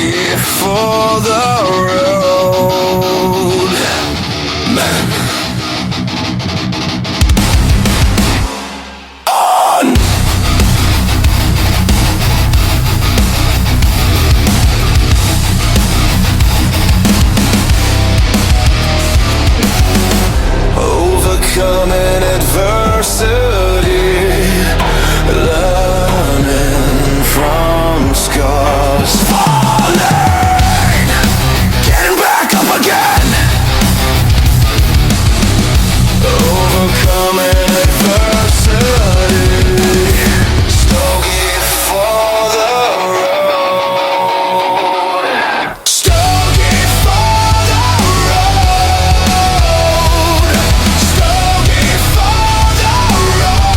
Stogie for the road, man. Overcoming adversity, learning from scars, falling, getting back up again. Overcoming adversity, Stogie for the road, Stogie for the road, Stogie for the road,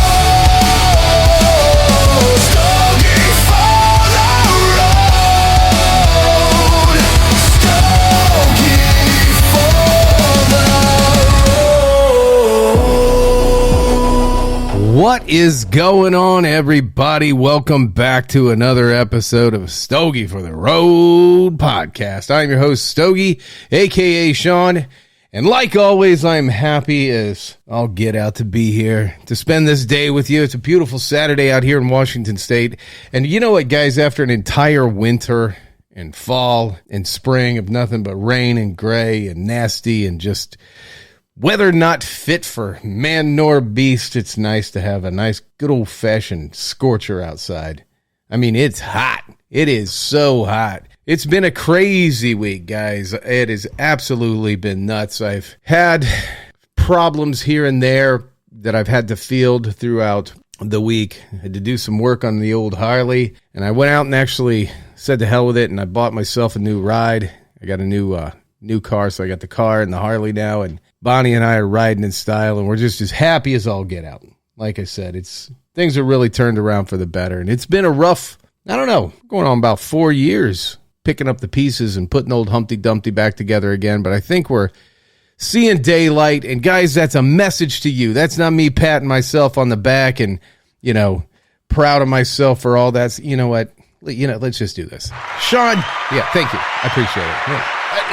Stogie for the road, Stogie for the road. What is going on, everybody? Welcome back to another episode of Stogie for the Road podcast. I'm your host, Stogie, a.k.a. Sean, and like always, I'm happy as I'll get out to be here to spend this day with you. It's a beautiful Saturday out here in Washington State, and you know what, guys? After an entire winter and fall and spring of nothing but rain and gray and nasty and just weather not fit for man nor beast, it's nice to have a nice good old-fashioned scorcher outside. I mean, it's hot. It is so hot. It's been a crazy week, guys. It has absolutely been nuts. I've had problems here and there that I've had to field throughout the week. I had to do some work on the old Harley, and I went out and actually said to hell with it, and I bought myself a new ride. I got a new car, so I got the car and the Harley now, and Bonnie and I are riding in style, and we're just as happy as all get out. Like I said, things are really turned around for the better, and it's been a rough, I don't know, going on about 4 years, picking up the pieces and putting old Humpty Dumpty back together again, but I think we're seeing daylight, and guys, that's a message to you. That's not me patting myself on the back and, proud of myself for all that. You know what? Let's just do this. Sean, yeah, thank you. I appreciate it. Yeah.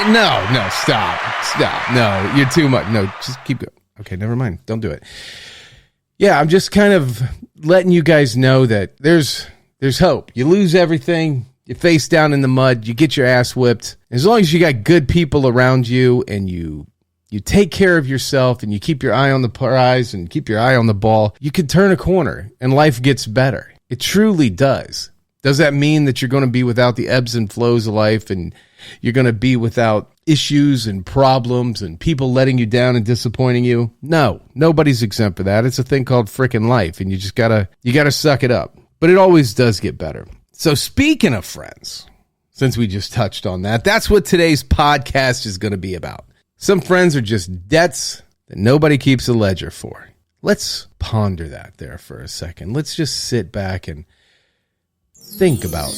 No, stop. No, you're too much. No, just keep going. Okay, never mind. Don't do it. Yeah, I'm just kind of letting you guys know that there's hope. You lose everything, you face down in the mud, you get your ass whipped. As long as you got good people around you and you take care of yourself and you keep your eye on the prize and keep your eye on the ball, you can turn a corner and life gets better. It truly does. Does that mean that you're going to be without the ebbs and flows of life and you're going to be without issues and problems and people letting you down and disappointing you? No, nobody's exempt for that. It's a thing called frickin' life, and you gotta suck it up. But it always does get better. So speaking of friends, since we just touched on that, that's what today's podcast is going to be about. Some friends are just debts that nobody keeps a ledger for. Let's ponder that there for a second. Let's just sit back and think about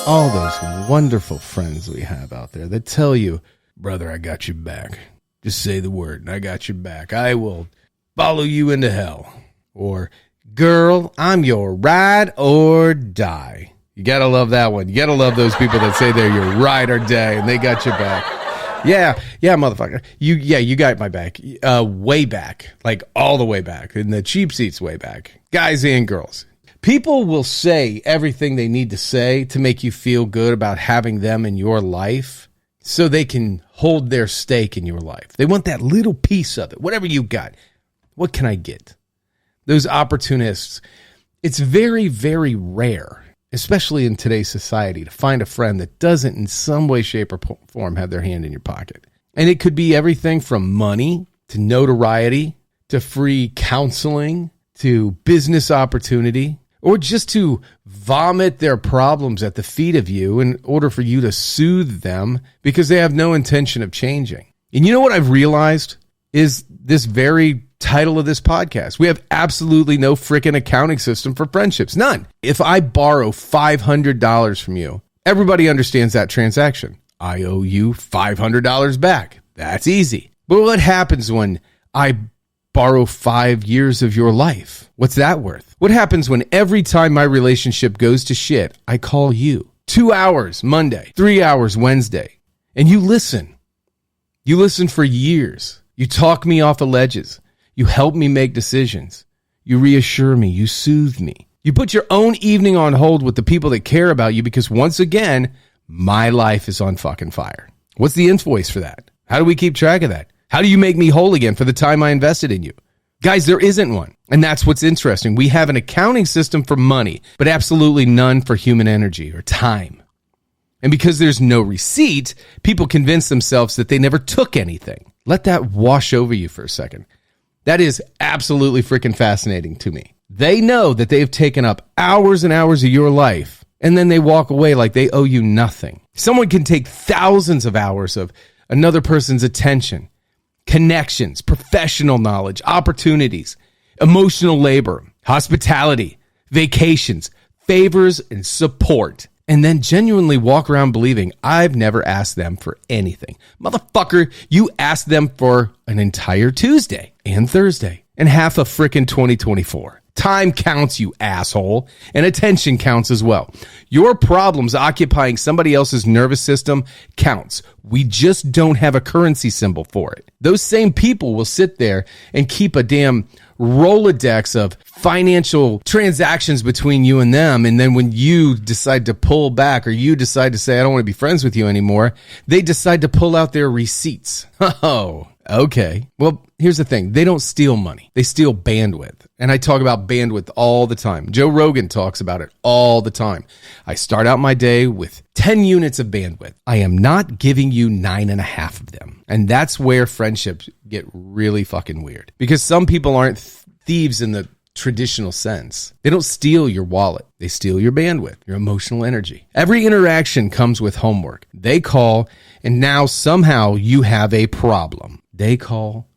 all those wonderful friends we have out there that tell you, brother, I got your back. Just say the word and I got your back. I will follow you into hell. Or, girl, I'm your ride or die. You got to love that one. You got to love those people that say they're your ride or die and they got your back. Yeah, motherfucker. You got my back. Way back. Like all the way back. In the cheap seats way back. Guys and girls. People will say everything they need to say to make you feel good about having them in your life so they can hold their stake in your life. They want that little piece of it. Whatever you got. What can I get? Those opportunists. It's very, very rare, especially in today's society, to find a friend that doesn't in some way, shape, or form have their hand in your pocket. And it could be everything from money to notoriety to free counseling to business opportunity, or just to vomit their problems at the feet of you in order for you to soothe them because they have no intention of changing. And you know what I've realized is this very title of this podcast. We have absolutely no freaking accounting system for friendships. None. If I borrow $500 from you, everybody understands that transaction. I owe you $500 back. That's easy. But what happens when I borrow 5 years of your life? What's that worth? What happens when every time my relationship goes to shit, I call you 2 hours Monday, 3 hours Wednesday, and you listen. You listen for years. You talk me off the ledges. You help me make decisions. You reassure me. You soothe me. You put your own evening on hold with the people that care about you because once again, my life is on fucking fire. What's the invoice for that? How do we keep track of that? How do you make me whole again for the time I invested in you? Guys, there isn't one. And that's what's interesting. We have an accounting system for money, but absolutely none for human energy or time. And because there's no receipt, people convince themselves that they never took anything. Let that wash over you for a second. That is absolutely freaking fascinating to me. They know that they've taken up hours and hours of your life, and then they walk away like they owe you nothing. Someone can take thousands of hours of another person's attention, connections, professional knowledge, opportunities, emotional labor, hospitality, vacations, favors, and support, and then genuinely walk around believing I've never asked them for anything. Motherfucker, you asked them for an entire Tuesday and Thursday and half of frickin' 2024. Time counts, you asshole, and attention counts as well. Your problems occupying somebody else's nervous system counts. We just don't have a currency symbol for it. Those same people will sit there and keep a damn Rolodex of financial transactions between you and them, and then when you decide to pull back or you decide to say, I don't want to be friends with you anymore, they decide to pull out their receipts. Oh, okay. Well, here's the thing. They don't steal money. They steal bandwidth. And I talk about bandwidth all the time. Joe Rogan talks about it all the time. I start out my day with 10 units of bandwidth. I am not giving you 9.5 of them. And that's where friendships get really fucking weird. Because some people aren't thieves in the traditional sense. They don't steal your wallet. They steal your bandwidth, your emotional energy. Every interaction comes with homework. They call, and now somehow you have a problem. They call,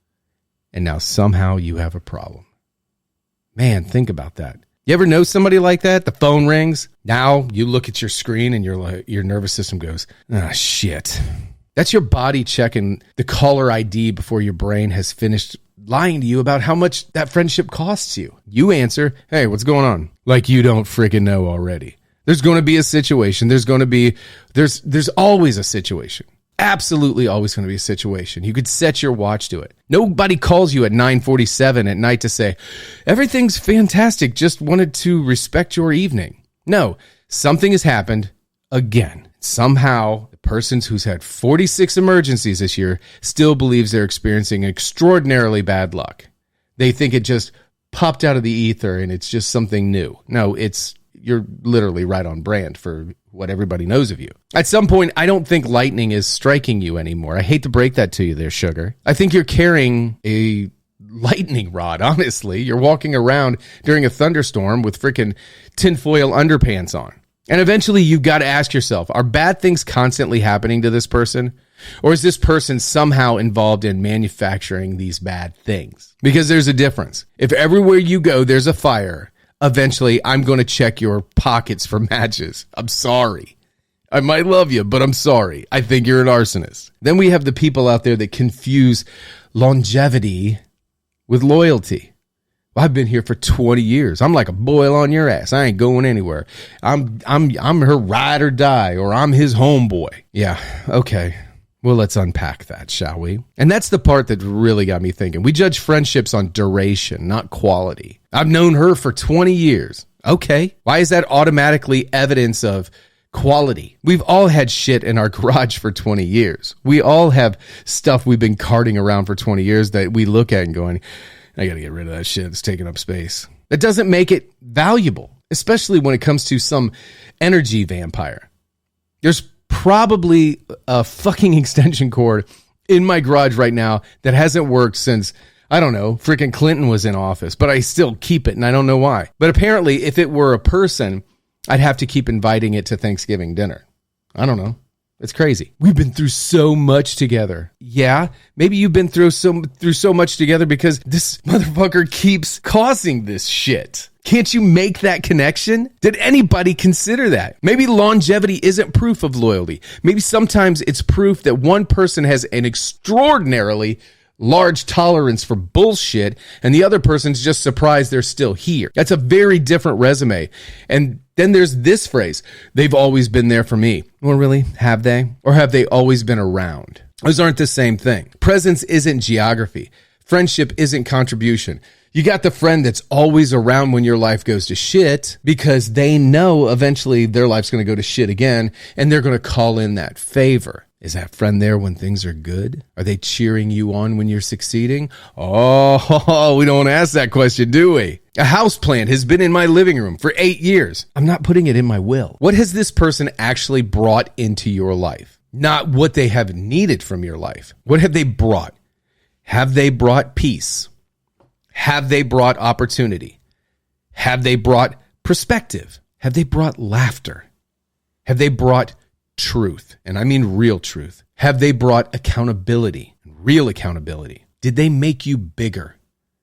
and now somehow you have a problem. Man, think about that. You ever know somebody like that? The phone rings. Now you look at your screen and your nervous system goes, ah, shit. That's your body checking the caller ID before your brain has finished lying to you about how much that friendship costs you. You answer, hey, what's going on? Like you don't freaking know already. There's going to be a situation. There's always a situation. Absolutely always going to be a situation. You could set your watch to it. Nobody calls you at 9:47 at night to say, everything's fantastic, just wanted to respect your evening. No, something has happened again. Somehow, the person who's had 46 emergencies this year still believes they're experiencing extraordinarily bad luck. They think it just popped out of the ether and it's just something new. No, you're literally right on brand for what everybody knows of you. At some point, I don't think lightning is striking you anymore. I hate to break that to you there, sugar. I think you're carrying a lightning rod, honestly. You're walking around during a thunderstorm with freaking tinfoil underpants on. And eventually, you've got to ask yourself, are bad things constantly happening to this person? Or is this person somehow involved in manufacturing these bad things? Because there's a difference. If everywhere you go, there's a fire, eventually, I'm going to check your pockets for matches. I'm sorry. I might love you, but I'm sorry. I think you're an arsonist. Then we have the people out there that confuse longevity with loyalty. Well, I've been here for 20 years. I'm like a boil on your ass. I ain't going anywhere. I'm her ride or die, or I'm his homeboy. Yeah, okay. Well, let's unpack that, shall we? And that's the part that really got me thinking. We judge friendships on duration, not quality. I've known her for 20 years. Okay. Why is that automatically evidence of quality? We've all had shit in our garage for 20 years. We all have stuff we've been carting around for 20 years that we look at and going, I got to get rid of that shit. It's taking up space. That doesn't make it valuable, especially when it comes to some energy vampire. There's probably a fucking extension cord in my garage right now that hasn't worked since, I don't know, freaking Clinton was in office, but I still keep it and I don't know why. But apparently if it were a person, I'd have to keep inviting it to Thanksgiving dinner. I don't know. It's crazy. We've been through so much together. Yeah, maybe you've been through so much together because this motherfucker keeps causing this shit. Can't you make that connection? Did anybody consider that? Maybe longevity isn't proof of loyalty. Maybe sometimes it's proof that one person has an extraordinarily large tolerance for bullshit, and the other person's just surprised they're still here. That's a very different resume. And then there's this phrase, they've always been there for me. Well, really? Have they? Or have they always been around? Those aren't the same thing. Presence isn't geography. Friendship isn't contribution. You got the friend that's always around when your life goes to shit because they know eventually their life's going to go to shit again, and they're going to call in that favor. Is that friend there when things are good? Are they cheering you on when you're succeeding? Oh, we don't ask that question, do we? A houseplant has been in my living room for 8 years. I'm not putting it in my will. What has this person actually brought into your life? Not what they have needed from your life. What have they brought? Have they brought peace? Have they brought opportunity? Have they brought perspective? Have they brought laughter? Have they brought truth? And I mean real truth. Have they brought accountability? Real accountability? Did they make you bigger?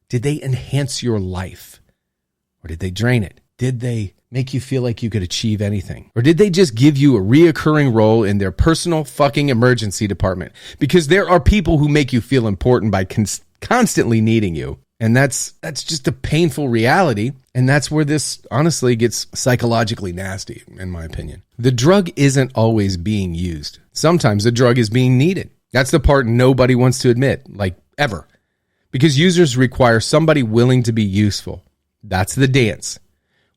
Did they enhance your life? Or did they drain it? Did they make you feel like you could achieve anything? Or did they just give you a reoccurring role in their personal fucking emergency department? Because there are people who make you feel important by constantly needing you. And that's just a painful reality. And that's where this honestly gets psychologically nasty, in my opinion. The drug isn't always being used. Sometimes the drug is being needed. That's the part nobody wants to admit, like ever. Because users require somebody willing to be useful. That's the dance.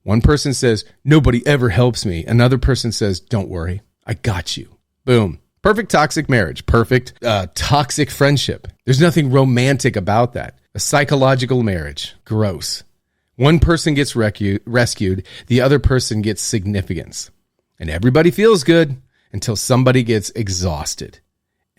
One person says, nobody ever helps me. Another person says, don't worry, I got you. Boom. Perfect toxic marriage. Perfect toxic friendship. There's nothing romantic about that. A psychological marriage. Gross. One person gets rescued, the other person gets significance. And everybody feels good until somebody gets exhausted.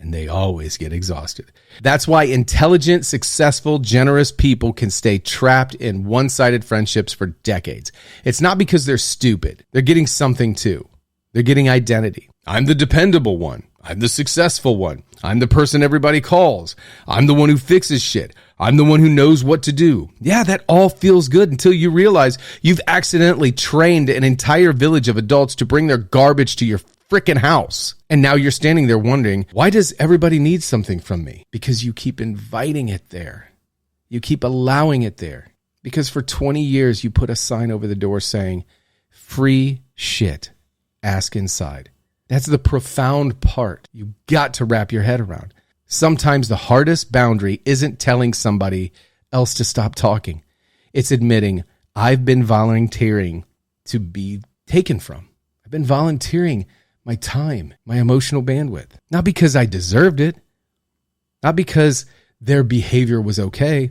And they always get exhausted. That's why intelligent, successful, generous people can stay trapped in one-sided friendships for decades. It's not because they're stupid. They're getting something too. They're getting identity. I'm the dependable one. I'm the successful one. I'm the person everybody calls. I'm the one who fixes shit. I'm the one who knows what to do. Yeah, that all feels good until you realize you've accidentally trained an entire village of adults to bring their garbage to your freaking house. And now you're standing there wondering, why does everybody need something from me? Because you keep inviting it there. You keep allowing it there. Because for 20 years, you put a sign over the door saying, free shit. Ask inside. That's the profound part you got to wrap your head around. Sometimes the hardest boundary isn't telling somebody else to stop talking. It's admitting, I've been volunteering to be taken from. I've been volunteering my time, my emotional bandwidth. Not because I deserved it. Not because their behavior was okay.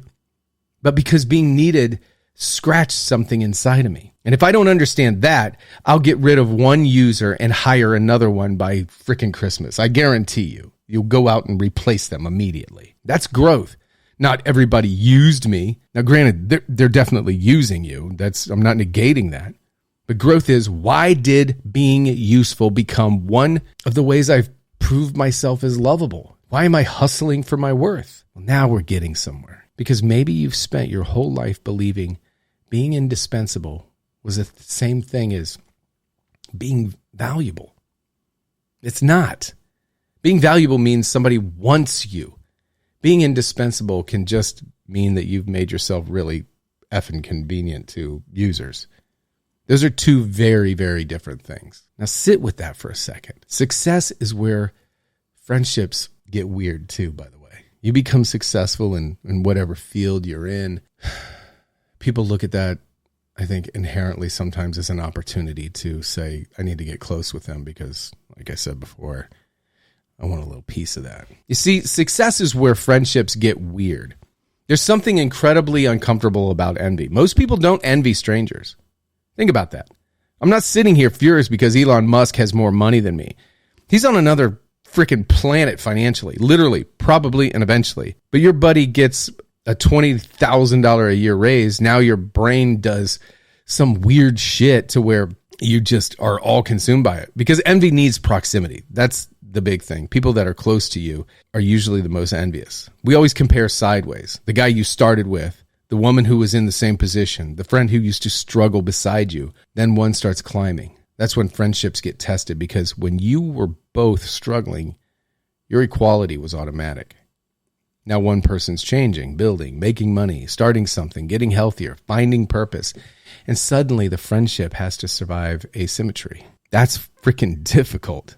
But because being needed scratched something inside of me. And if I don't understand that, I'll get rid of one user and hire another one by freaking Christmas. I guarantee you. You'll go out and replace them immediately. That's growth. Not everybody used me. Now, granted, they're definitely using you. I'm not negating that. But growth is, why did being useful become one of the ways I've proved myself as lovable? Why am I hustling for my worth? Well, now we're getting somewhere. Because maybe you've spent your whole life believing being indispensable was the same thing as being valuable. It's not. Being valuable means somebody wants you. Being indispensable can just mean that you've made yourself really effing convenient to users. Those are two very, very different things. Now sit with that for a second. Success is where friendships get weird too, by the way. You become successful in whatever field you're in. People look at that, I think, inherently sometimes as an opportunity to say, I need to get close with them because, like I said before, I want a little piece of that. You see, success is where friendships get weird. There's something incredibly uncomfortable about envy. Most people don't envy strangers. Think about that. I'm not sitting here furious because Elon Musk has more money than me. He's on another freaking planet financially, literally, probably, and eventually. But your buddy gets a $20,000 a year raise. Now your brain does some weird shit to where you just are all consumed by it. Because envy needs proximity. That's the big thing. People that are close to you are usually the most envious. We always compare sideways. The guy you started with, the woman who was in the same position, the friend who used to struggle beside you. Then one starts climbing. That's when friendships get tested, because when you were both struggling, your equality was automatic. Now one person's changing, building, making money, starting something, getting healthier, finding purpose. And suddenly the friendship has to survive asymmetry. That's freaking difficult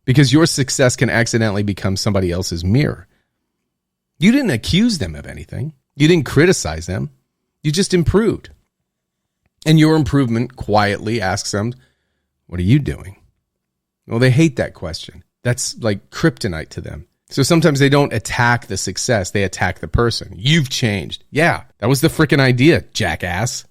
because your success can accidentally become somebody else's mirror. You didn't accuse them of anything. You didn't criticize them. You just improved. And your improvement quietly asks them, what are you doing? Well, they hate that question. That's like kryptonite to them. So sometimes they don't attack the success. They attack the person. You've changed. Yeah, that was the freaking idea, jackass.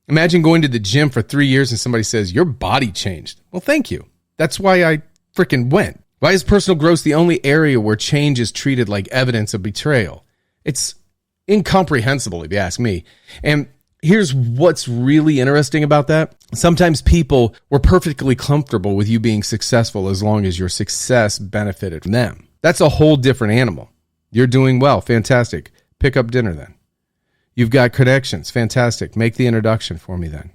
Imagine going to the gym for 3 years and somebody says, your body changed. Well, thank you. That's why I freaking went. Why is personal growth the only area where change is treated like evidence of betrayal? It's incomprehensible if you ask me. And here's what's really interesting about that. Sometimes people were perfectly comfortable with you being successful as long as your success benefited from them. That's a whole different animal. You're doing well. Fantastic. Pick up dinner then. You've got connections. Fantastic. Make the introduction for me then.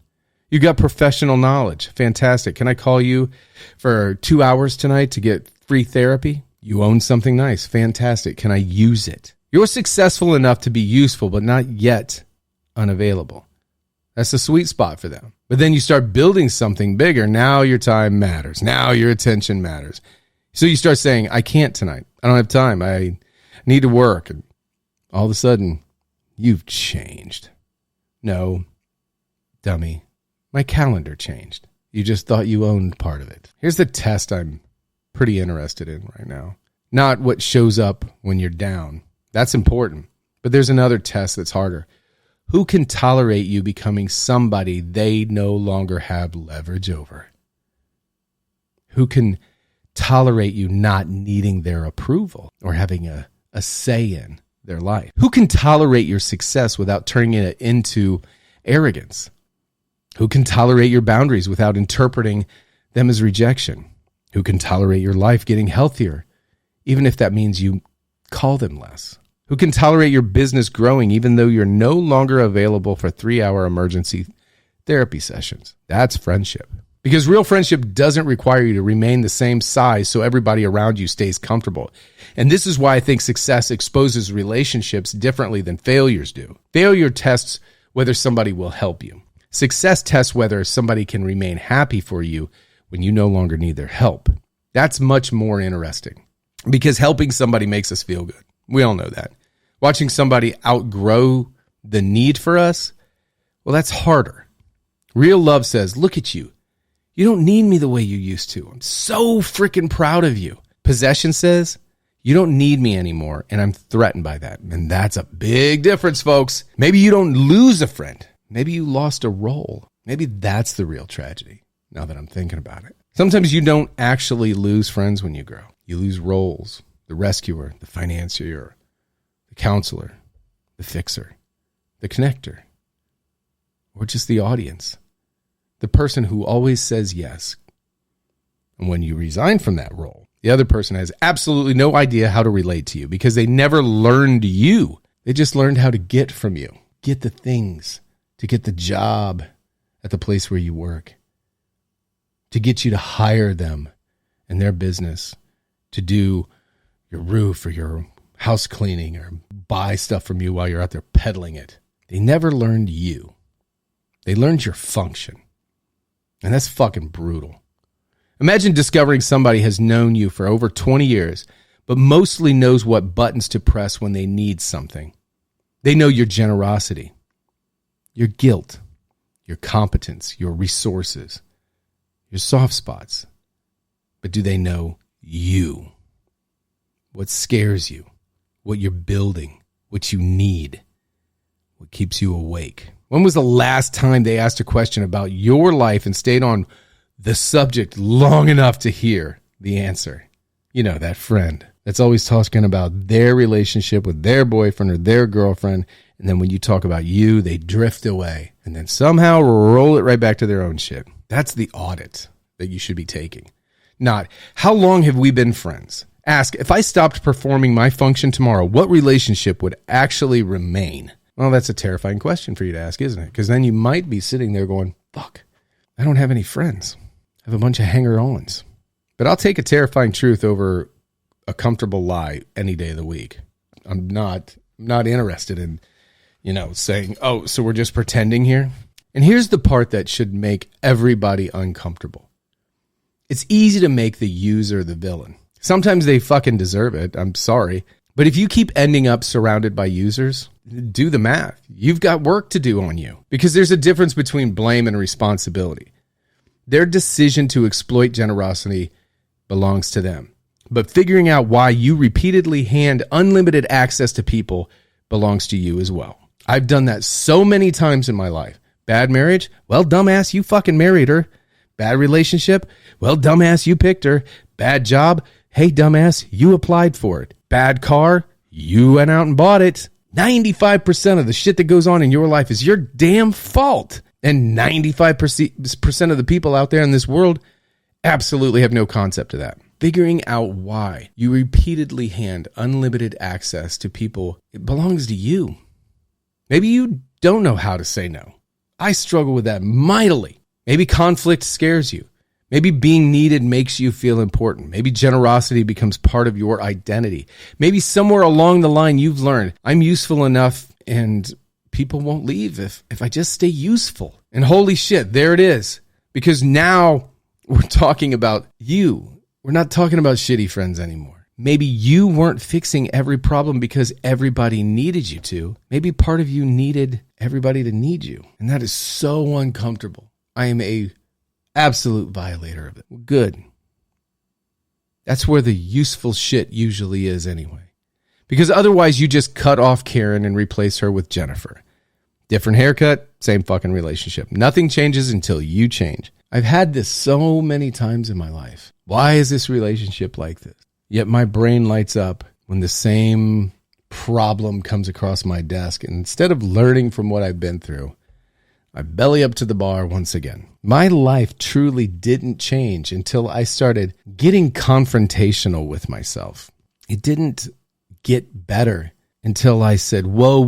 You got professional knowledge. Fantastic. Can I call you for 2 hours tonight to get free therapy? You own something nice. Fantastic. Can I use it? You're successful enough to be useful, but not yet unavailable. That's the sweet spot for them. But then you start building something bigger. Now your time matters. Now your attention matters. So you start saying, I can't tonight. I don't have time. I need to work. And all of a sudden, you've changed. No, dummy. My calendar changed. You just thought you owned part of it. Here's the test I'm pretty interested in right now. Not what shows up when you're down. That's important. But there's another test that's harder. Who can tolerate you becoming somebody they no longer have leverage over? Who can tolerate you not needing their approval or having a say in their life? Who can tolerate your success without turning it into arrogance? Who can tolerate your boundaries without interpreting them as rejection? Who can tolerate your life getting healthier, even if that means you call them less? Who can tolerate your business growing even though you're no longer available for 3-hour emergency therapy sessions? That's friendship. Because real friendship doesn't require you to remain the same size so everybody around you stays comfortable. And this is why I think success exposes relationships differently than failures do. Failure tests whether somebody will help you. Success tests whether somebody can remain happy for you when you no longer need their help. That's much more interesting because helping somebody makes us feel good. We all know that. Watching somebody outgrow the need for us, well, that's harder. Real love says, look at you. You don't need me the way you used to. I'm so freaking proud of you. Possession says, you don't need me anymore, and I'm threatened by that. And that's a big difference, folks. Maybe you don't lose a friend. Maybe you lost a role. Maybe that's the real tragedy, now that I'm thinking about it. Sometimes you don't actually lose friends when you grow. You lose roles, the rescuer, the financier, the counselor, the fixer, the connector, or just the audience. The person who always says yes. And when you resign from that role, the other person has absolutely no idea how to relate to you because they never learned you. They just learned how to get from you, get the things, to get the job at the place where you work, to get you to hire them in their business, to do your roof or your house cleaning or buy stuff from you while you're out there peddling it. They never learned you. They learned your function. And that's fucking brutal. Imagine discovering somebody has known you for over 20 years, but mostly knows what buttons to press when they need something. They know your generosity, your guilt, your competence, your resources, your soft spots. But do they know you? What scares you? What you're building? What you need? What keeps you awake? When was the last time they asked a question about your life and stayed on the subject long enough to hear the answer? You know, that friend that's always talking about their relationship with their boyfriend or their girlfriend. And then when you talk about you, they drift away and then somehow roll it right back to their own shit. That's the audit that you should be taking. Not, how long have we been friends? Ask, if I stopped performing my function tomorrow, what relationship would actually remain? Well, that's a terrifying question for you to ask, isn't it? Because then you might be sitting there going, fuck, I don't have any friends. I have a bunch of hanger-ons. But I'll take a terrifying truth over a comfortable lie any day of the week. I'm not interested in, saying, oh, so we're just pretending here. And here's the part that should make everybody uncomfortable. It's easy to make the user the villain. Sometimes they fucking deserve it. I'm sorry. But if you keep ending up surrounded by users, do the math. You've got work to do on you, because there's a difference between blame and responsibility. Their decision to exploit generosity belongs to them. But figuring out why you repeatedly hand unlimited access to people belongs to you as well. I've done that so many times in my life. Bad marriage? Well, dumbass, you fucking married her. Bad relationship? Well, dumbass, you picked her. Bad job? Hey, dumbass, you applied for it. Bad car? You went out and bought it. 95% of the shit that goes on in your life is your damn fault. And 95% of the people out there in this world absolutely have no concept of that. Figuring out why you repeatedly hand unlimited access to people, it belongs to you. Maybe you don't know how to say no. I struggle with that mightily. Maybe conflict scares you. Maybe being needed makes you feel important. Maybe generosity becomes part of your identity. Maybe somewhere along the line you've learned, I'm useful enough and people won't leave if I just stay useful. And holy shit, there it is. Because now we're talking about you. We're not talking about shitty friends anymore. Maybe you weren't fixing every problem because everybody needed you to. Maybe part of you needed everybody to need you. And that is so uncomfortable. I am a absolute violator of it. Good. That's where the useful shit usually is anyway. Because otherwise you just cut off Karen and replace her with Jennifer. Different haircut, same fucking relationship. Nothing changes until you change. I've had this so many times in my life. Why is this relationship like this? Yet my brain lights up when the same problem comes across my desk. And instead of learning from what I've been through, I belly up to the bar once again. My life truly didn't change until I started getting confrontational with myself. It didn't get better until I said, whoa,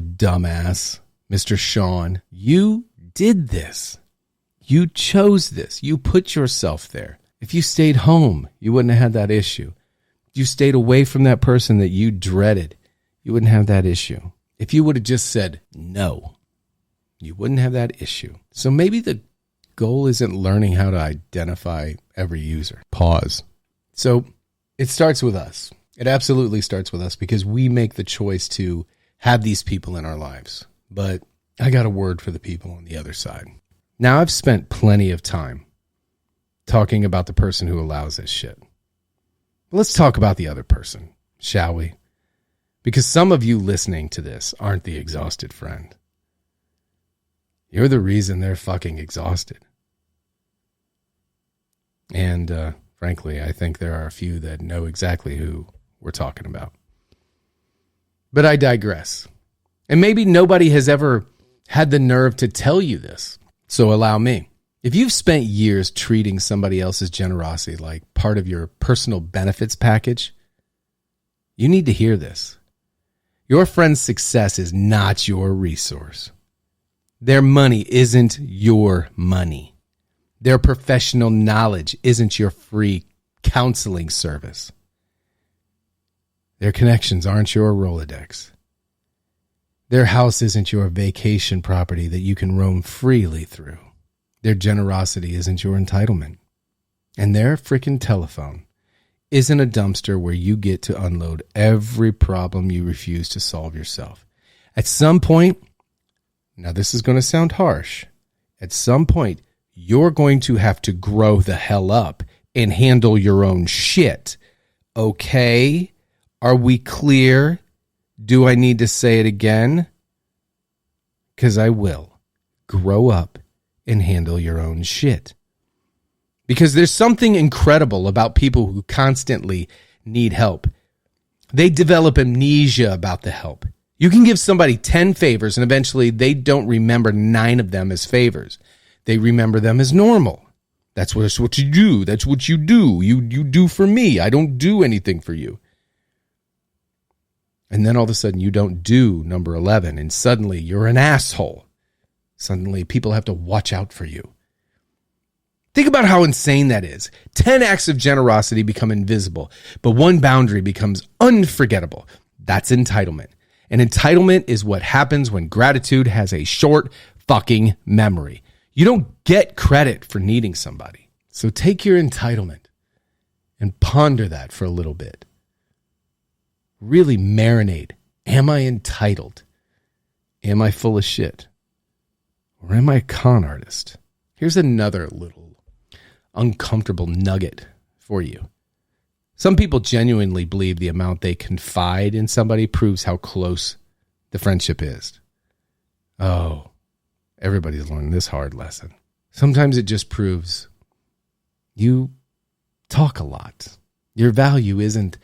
dumbass, Mr. Sean, you did this. You chose this. You put yourself there. If you stayed home, you wouldn't have had that issue. If you stayed away from that person that you dreaded, you wouldn't have that issue. If you would have just said no, you wouldn't have that issue. So maybe the goal isn't learning how to identify every user. Pause. So it starts with us. It absolutely starts with us because we make the choice to have these people in our lives. But I got a word for the people on the other side. Now, I've spent plenty of time talking about the person who allows this shit. Let's talk about the other person, shall we? Because some of you listening to this aren't the exhausted friend. You're the reason they're fucking exhausted. And frankly, I think there are a few that know exactly who we're talking about. But I digress. And maybe nobody has ever had the nerve to tell you this. So allow me. If you've spent years treating somebody else's generosity like part of your personal benefits package, you need to hear this. Your friend's success is not your resource. Their money isn't your money. Their professional knowledge isn't your free counseling service. Their connections aren't your Rolodex. Their house isn't your vacation property that you can roam freely through. Their generosity isn't your entitlement. And their freaking telephone isn't a dumpster where you get to unload every problem you refuse to solve yourself. At some point, now this is going to sound harsh, at some point, you're going to have to grow the hell up and handle your own shit. Okay? Are we clear? Do I need to say it again? Because I will. Grow up and handle your own shit. Because there's something incredible about people who constantly need help. They develop amnesia about the help. You can give somebody 10 favors and eventually they don't remember 9 of them as favors. They remember them as normal. That's what you do. That's what you do. You do for me. I don't do anything for you. And then all of a sudden you don't do number 11 and suddenly you're an asshole. Suddenly people have to watch out for you. Think about how insane that is. 10 acts of generosity become invisible, but one boundary becomes unforgettable. That's entitlement. And entitlement is what happens when gratitude has a short fucking memory. You don't get credit for needing somebody. So take your entitlement and ponder that for a little bit. Really marinate. Am I entitled? Am I full of shit? Or am I a con artist? Here's another little uncomfortable nugget for you. Some people genuinely believe the amount they confide in somebody proves how close the friendship is. Oh, everybody's learned this hard lesson. Sometimes it just proves you talk a lot. Your value isn't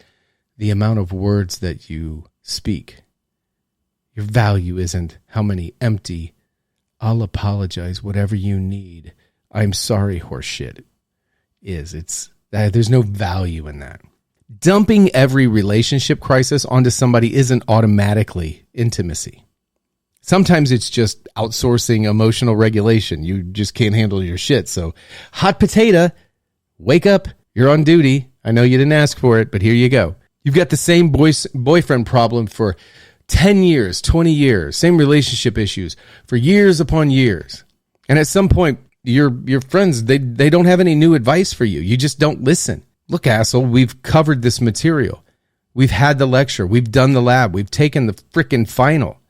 the amount of words that you speak. Your value isn't how many empty, I'll apologize, whatever you need, I'm sorry horseshit is. There's no value in that. Dumping every relationship crisis onto somebody isn't automatically intimacy. Sometimes it's just outsourcing emotional regulation. You just can't handle your shit. So, hot potato, wake up. You're on duty. I know you didn't ask for it, but here you go. You've got the same boyfriend problem for 10 years, 20 years, same relationship issues for years upon years. And at some point, your friends, they don't have any new advice for you. You just don't listen. Look, asshole, we've covered this material. We've had the lecture. We've done the lab. We've taken the frickin' final.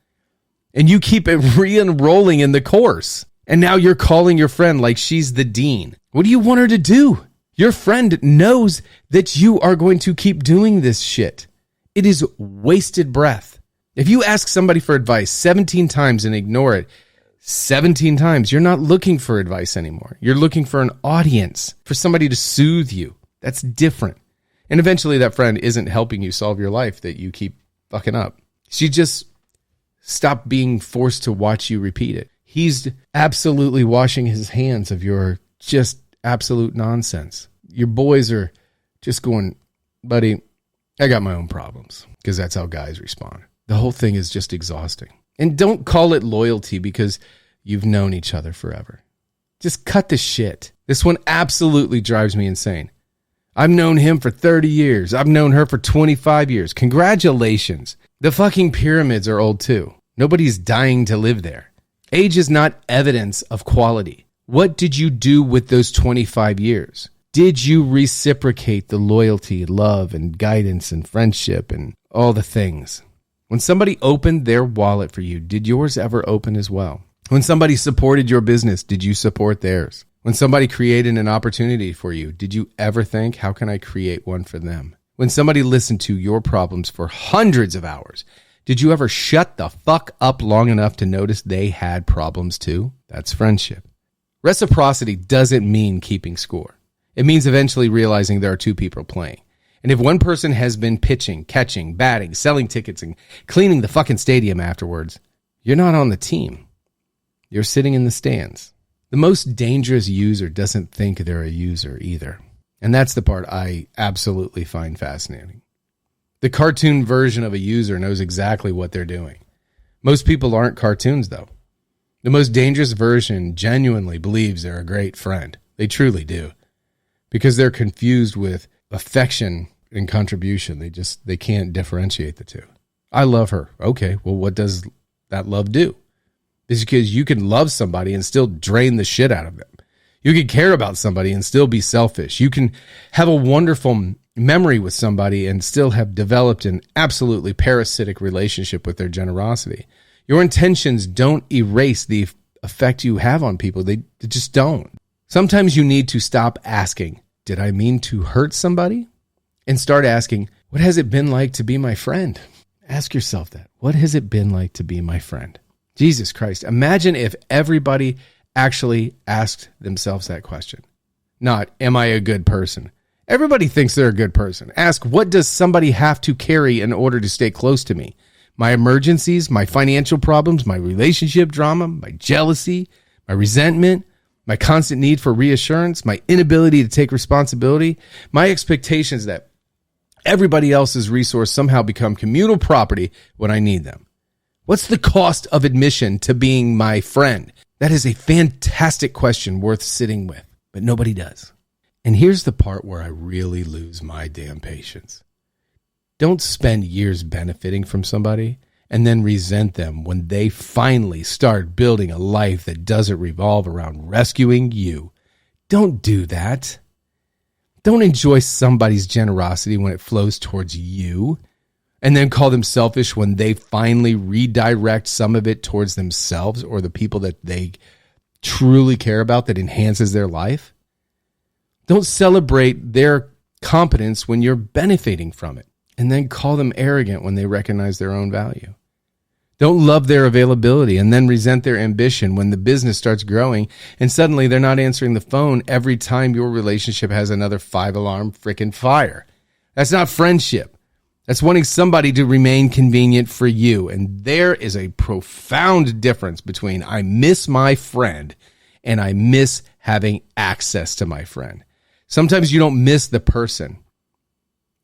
And you keep it re-enrolling in the course. And now you're calling your friend like she's the dean. What do you want her to do? Your friend knows that you are going to keep doing this shit. It is wasted breath. If you ask somebody for advice 17 times and ignore it 17 times, you're not looking for advice anymore. You're looking for an audience, for somebody to soothe you. That's different. And eventually that friend isn't helping you solve your life that you keep fucking up. She just stopped being forced to watch you repeat it. He's absolutely washing his hands of your just absolute nonsense. Your boys are just going, buddy, I got my own problems, because that's how guys respond. The whole thing is just exhausting. And don't call it loyalty because you've known each other forever. Just cut the shit. This one absolutely drives me insane. I've known him for 30 years. I've known her for 25 years. Congratulations. The fucking pyramids are old too. Nobody's dying to live there. Age is not evidence of quality. What did you do with those 25 years? Did you reciprocate the loyalty, love, and guidance and friendship and all the things? When somebody opened their wallet for you, did yours ever open as well? When somebody supported your business, did you support theirs? When somebody created an opportunity for you, did you ever think, how can I create one for them? When somebody listened to your problems for hundreds of hours, did you ever shut the fuck up long enough to notice they had problems too? That's friendship. Reciprocity doesn't mean keeping score. It means eventually realizing there are two people playing. And if one person has been pitching, catching, batting, selling tickets, and cleaning the fucking stadium afterwards, you're not on the team. You're sitting in the stands. The most dangerous user doesn't think they're a user either. And that's the part I absolutely find fascinating. The cartoon version of a user knows exactly what they're doing. Most people aren't cartoons, though. The most dangerous version genuinely believes they're a great friend. They truly do. Because they're confused with affection and contribution. They can't differentiate the two. I love her. Okay, well, what does that love do? It's because you can love somebody and still drain the shit out of them. You can care about somebody and still be selfish. You can have a wonderful memory with somebody and still have developed an absolutely parasitic relationship with their generosity. Your intentions don't erase the effect you have on people. They just don't. Sometimes you need to stop asking, did I mean to hurt somebody? And start asking, what has it been like to be my friend? Ask yourself that. What has it been like to be my friend? Jesus Christ. Imagine if everybody actually asked themselves that question. Not, am I a good person? Everybody thinks they're a good person. Ask, what does somebody have to carry in order to stay close to me? My emergencies, my financial problems, my relationship drama, my jealousy, my resentment, my constant need for reassurance, my inability to take responsibility, my expectations that everybody else's resource somehow become communal property when I need them. What's the cost of admission to being my friend? That is a fantastic question worth sitting with, but nobody does. And here's the part where I really lose my damn patience. Don't spend years benefiting from somebody and then resent them when they finally start building a life that doesn't revolve around rescuing you. Don't do that. Don't enjoy somebody's generosity when it flows towards you and then call them selfish when they finally redirect some of it towards themselves or the people that they truly care about that enhances their life. Don't celebrate their competence when you're benefiting from it and then call them arrogant when they recognize their own value. Don't love their availability and then resent their ambition when the business starts growing and suddenly they're not answering the phone every time your relationship has another 5-alarm freaking fire. That's not friendship. That's wanting somebody to remain convenient for you. And there is a profound difference between I miss my friend and I miss having access to my friend. Sometimes you don't miss the person.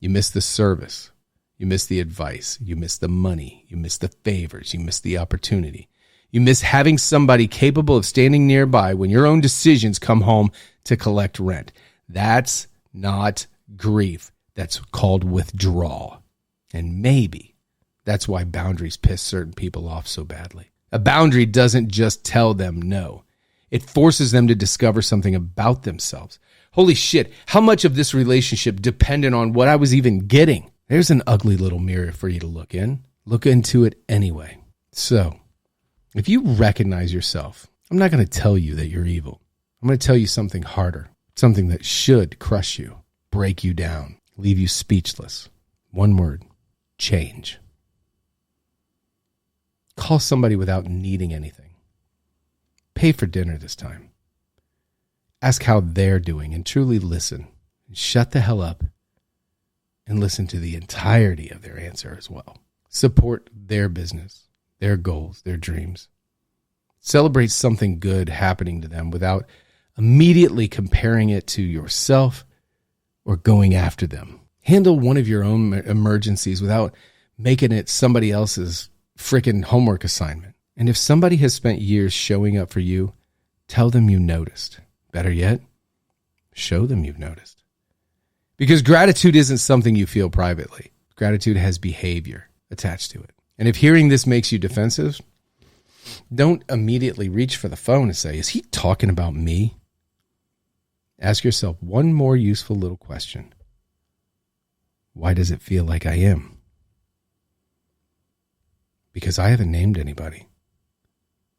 You miss the service. You miss the advice. You miss the money. You miss the favors. You miss the opportunity. You miss having somebody capable of standing nearby when your own decisions come home to collect rent. That's not grief. That's called withdrawal. And maybe that's why boundaries piss certain people off so badly. A boundary doesn't just tell them no. It forces them to discover something about themselves. Holy shit, how much of this relationship depended on what I was even getting? There's an ugly little mirror for you to look in. Look into it anyway. So, if you recognize yourself, I'm not going to tell you that you're evil. I'm going to tell you something harder, something that should crush you, break you down, leave you speechless. One word, change. Call somebody without needing anything. Pay for dinner this time. Ask how they're doing and truly listen. Shut the hell up and listen to the entirety of their answer as well. Support their business, their goals, their dreams. Celebrate something good happening to them without immediately comparing it to yourself or going after them. Handle one of your own emergencies without making it somebody else's freaking homework assignment. And if somebody has spent years showing up for you, tell them you noticed. Better yet, show them you've noticed. Because gratitude isn't something you feel privately. Gratitude has behavior attached to it. And if hearing this makes you defensive, don't immediately reach for the phone and say, is he talking about me? Ask yourself one more useful little question. Why does it feel like I am? Because I haven't named anybody.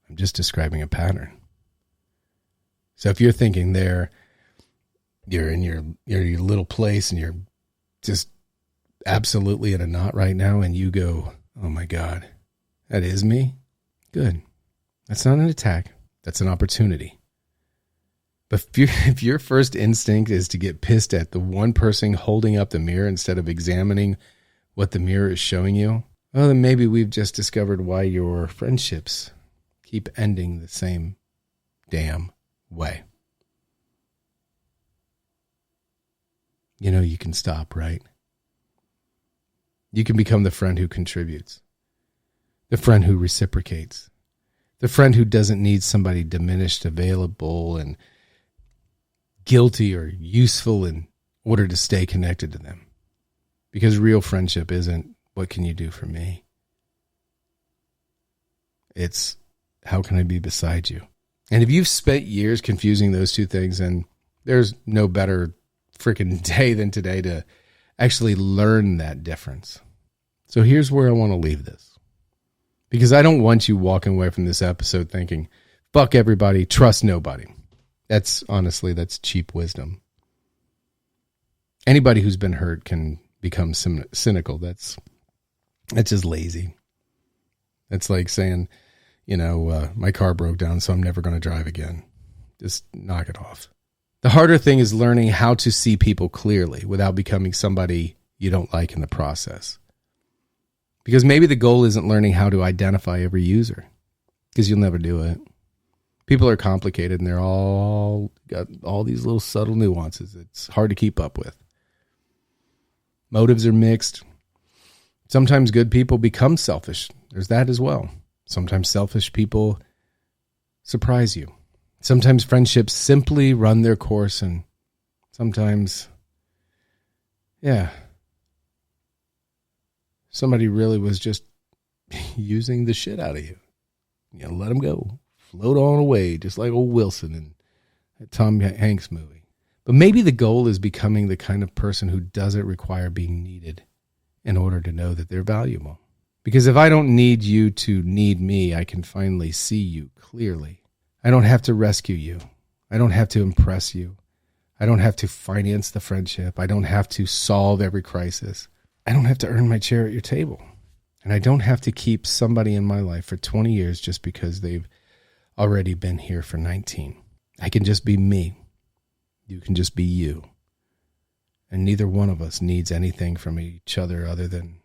I'm just describing a pattern. So if you're thinking you're in your little place and you're just absolutely in a knot right now and you go, oh my God, that is me? Good. That's not an attack. That's an opportunity. But if your first instinct is to get pissed at the one person holding up the mirror instead of examining what the mirror is showing you, well, then maybe we've just discovered why your friendships keep ending the same damn way. You know you can stop, right? You can become the friend who contributes, the friend who reciprocates, the friend who doesn't need somebody diminished, available, and guilty or useful in order to stay connected to them. Because real friendship isn't, what can you do for me? It's, how can I be beside you? And if you've spent years confusing those two things, then there's no better freaking day than today to actually learn that difference. So here's where I want to leave this. Because I don't want you walking away from this episode thinking, fuck everybody, trust nobody. That's cheap wisdom. Anybody who's been hurt can become cynical. That's just lazy. That's like saying, my car broke down, so I'm never going to drive again. Just knock it off. The harder thing is learning how to see people clearly without becoming somebody you don't like in the process. Because maybe the goal isn't learning how to identify every user, because you'll never do it. People are complicated and they're all got all these little subtle nuances. It's hard to keep up with. Motives are mixed. Sometimes good people become selfish. There's that as well. Sometimes selfish people surprise you. Sometimes friendships simply run their course, and sometimes, somebody really was just using the shit out of you. You know, let them go. Float on away, just like old Wilson in that Tom Hanks movie. But maybe the goal is becoming the kind of person who doesn't require being needed in order to know that they're valuable. Because if I don't need you to need me, I can finally see you clearly. I don't have to rescue you. I don't have to impress you. I don't have to finance the friendship. I don't have to solve every crisis. I don't have to earn my chair at your table. And I don't have to keep somebody in my life for 20 years just because they've already been here for 19. I can just be me. You can just be you. And neither one of us needs anything from each other other than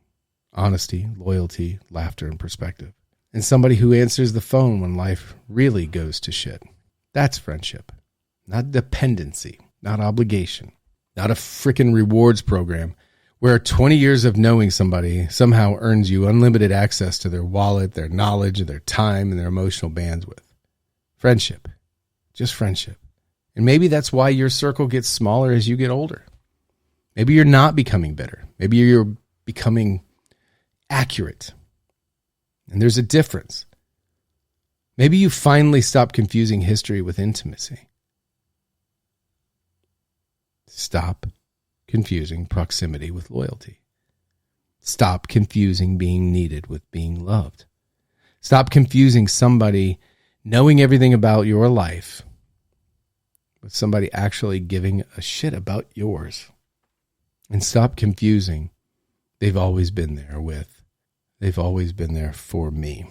honesty, loyalty, laughter, and perspective. And somebody who answers the phone when life really goes to shit. That's friendship. Not dependency, not obligation, not a freaking rewards program where 20 years of knowing somebody somehow earns you unlimited access to their wallet, their knowledge, their time, and their emotional bandwidth. Friendship. Just friendship. And maybe that's why your circle gets smaller as you get older. Maybe you're not becoming bitter. Maybe you're becoming accurate. And there's a difference. Maybe you finally stop confusing history with intimacy. Stop confusing proximity with loyalty. Stop confusing being needed with being loved. Stop confusing somebody knowing everything about your life with somebody actually giving a shit about yours. And stop confusing they've always been there with they've always been there for me.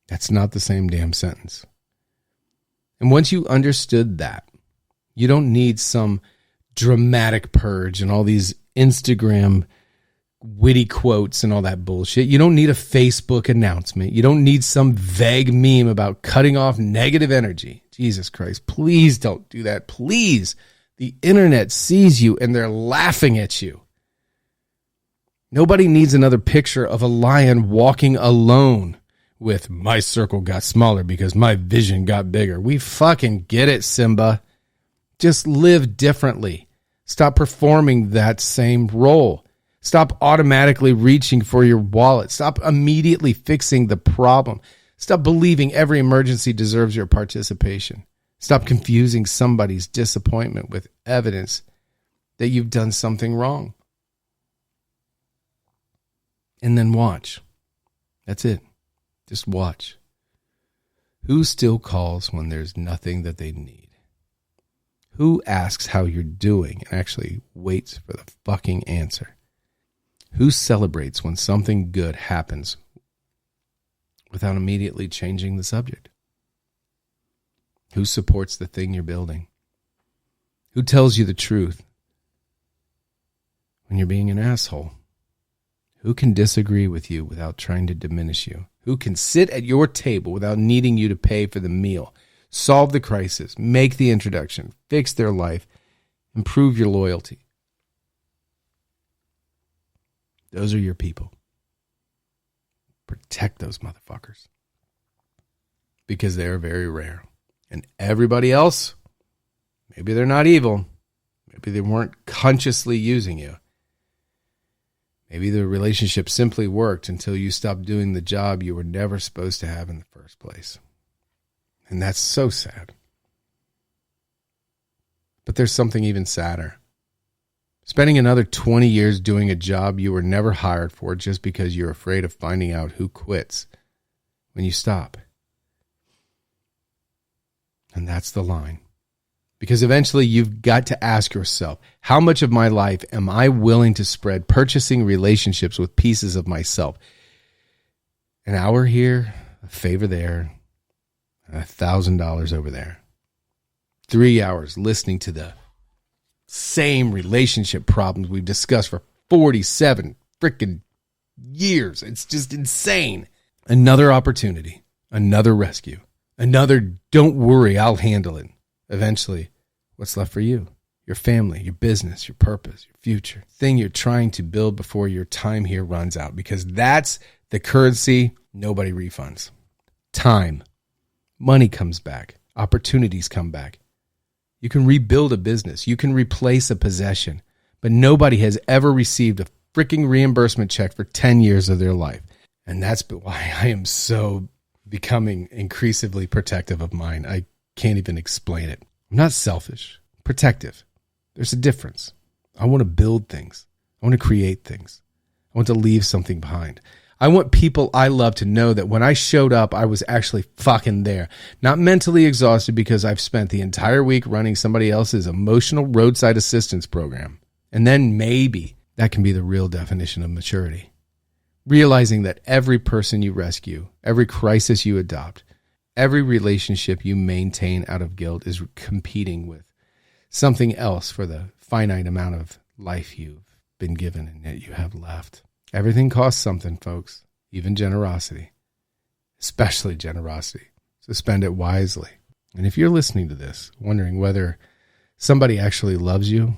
That's not the same damn sentence. And once you understood that, you don't need some dramatic purge and all these Instagram witty quotes and all that bullshit. You don't need a Facebook announcement. You don't need some vague meme about cutting off negative energy. Jesus Christ, please don't do that. Please. The internet sees you and they're laughing at you. Nobody needs another picture of a lion walking alone with my circle got smaller because my vision got bigger. We fucking get it, Simba. Just live differently. Stop performing that same role. Stop automatically reaching for your wallet. Stop immediately fixing the problem. Stop believing every emergency deserves your participation. Stop confusing somebody's disappointment with evidence that you've done something wrong. And then watch. That's it. Just watch. Who still calls when there's nothing that they need? Who asks how you're doing and actually waits for the fucking answer? Who celebrates when something good happens without immediately changing the subject? Who supports the thing you're building? Who tells you the truth when you're being an asshole? Who can disagree with you without trying to diminish you? Who can sit at your table without needing you to pay for the meal? Solve the crisis, make the introduction, fix their life, improve your loyalty. Those are your people. Protect those motherfuckers. Because they are very rare. And everybody else, maybe they're not evil. Maybe they weren't consciously using you. Maybe the relationship simply worked until you stopped doing the job you were never supposed to have in the first place. And that's so sad. But there's something even sadder. Spending another 20 years doing a job you were never hired for just because you're afraid of finding out who quits when you stop. And that's the line. Because eventually you've got to ask yourself, how much of my life am I willing to spread purchasing relationships with pieces of myself? An hour here, a favor there, $1,000 over there. 3 hours listening to the same relationship problems we've discussed for 47 freaking years. It's just insane. Another opportunity, another rescue, another don't worry, I'll handle it. Eventually, what's left for you? Your family, your business, your purpose, your future, thing you're trying to build before your time here runs out, because that's the currency nobody refunds. Time. Money comes back. Opportunities come back. You can rebuild a business. You can replace a possession. but nobody has ever received a freaking reimbursement check for 10 years of their life. And that's why I am so becoming increasingly protective of mine. I can't even explain it. I'm not selfish, protective. There's a difference. I want to build things. I want to create things. I want to leave something behind. I want people I love to know that when I showed up, I was actually fucking there. Not mentally exhausted because I've spent the entire week running somebody else's emotional roadside assistance program. And then maybe that can be the real definition of maturity. Realizing that every person you rescue, every crisis you adopt, every relationship you maintain out of guilt is competing with something else for the finite amount of life you've been given and that you have left. Everything costs something, folks, even generosity, especially generosity. So spend it wisely. And if you're listening to this, wondering whether somebody actually loves you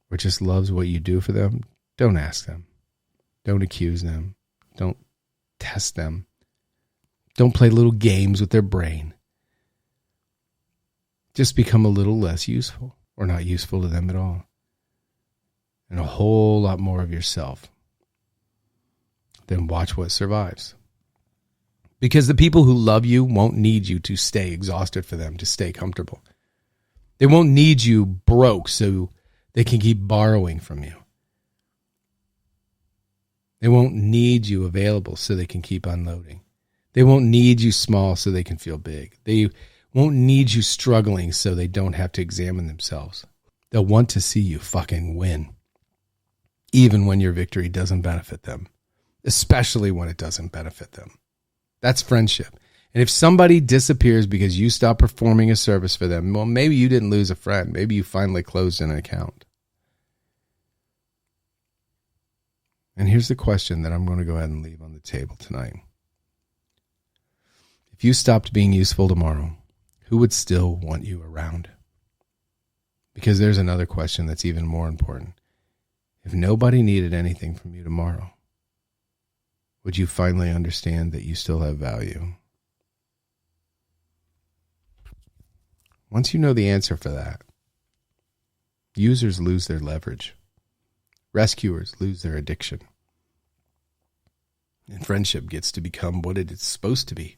or just loves what you do for them, don't ask them. Don't accuse them. Don't test them. Don't play little games with their brain. Just become a little less useful or not useful to them at all. And a whole lot more of yourself. Then watch what survives. Because the people who love you won't need you to stay exhausted for them to stay comfortable. They won't need you broke so they can keep borrowing from you. They won't need you available so they can keep unloading. They won't need you small so they can feel big. They won't need you struggling so they don't have to examine themselves. They'll want to see you fucking win. Even when your victory doesn't benefit them. Especially when it doesn't benefit them. That's friendship. And if somebody disappears because you stop performing a service for them, well, maybe you didn't lose a friend. Maybe you finally closed an account. And here's the question that I'm going to go ahead and leave on the table tonight. If you stopped being useful tomorrow, who would still want you around? Because there's another question that's even more important. If nobody needed anything from you tomorrow, would you finally understand that you still have value? Once you know the answer for that, users lose their leverage. Rescuers lose their addiction. And friendship gets to become what it is supposed to be.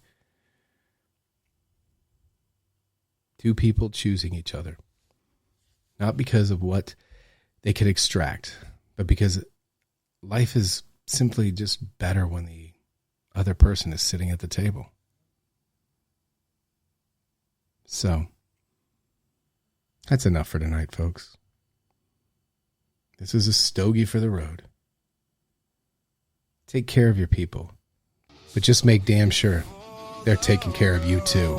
Two people choosing each other. Not because of what they can extract, but because life is simply just better when the other person is sitting at the table. So, that's enough for tonight, folks. This is a stogie for the road. Take care of your people, but just make damn sure they're taking care of you too.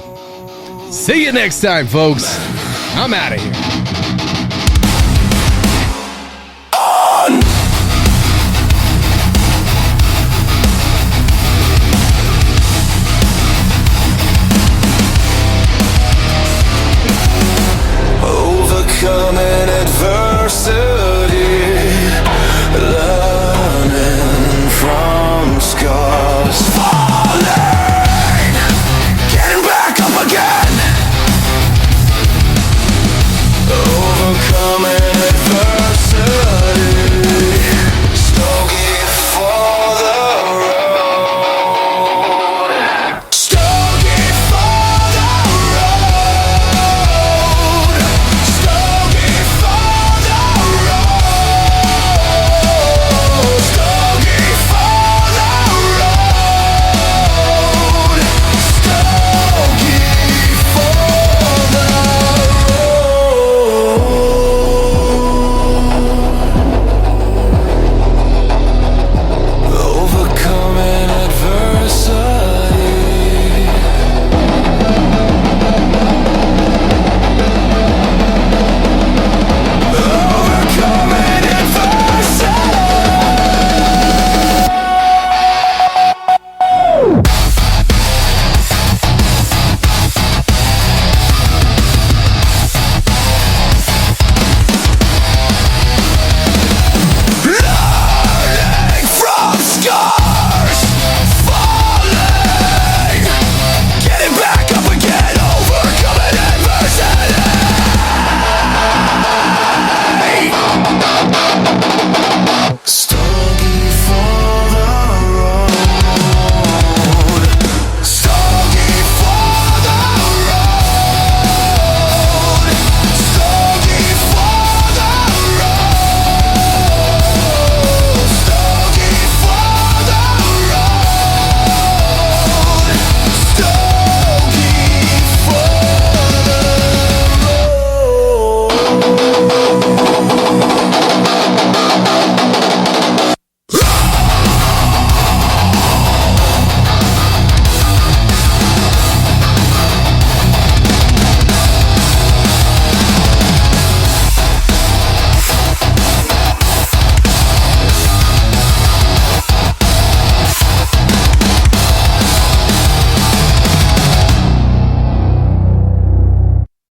See you next time, folks. I'm out of here.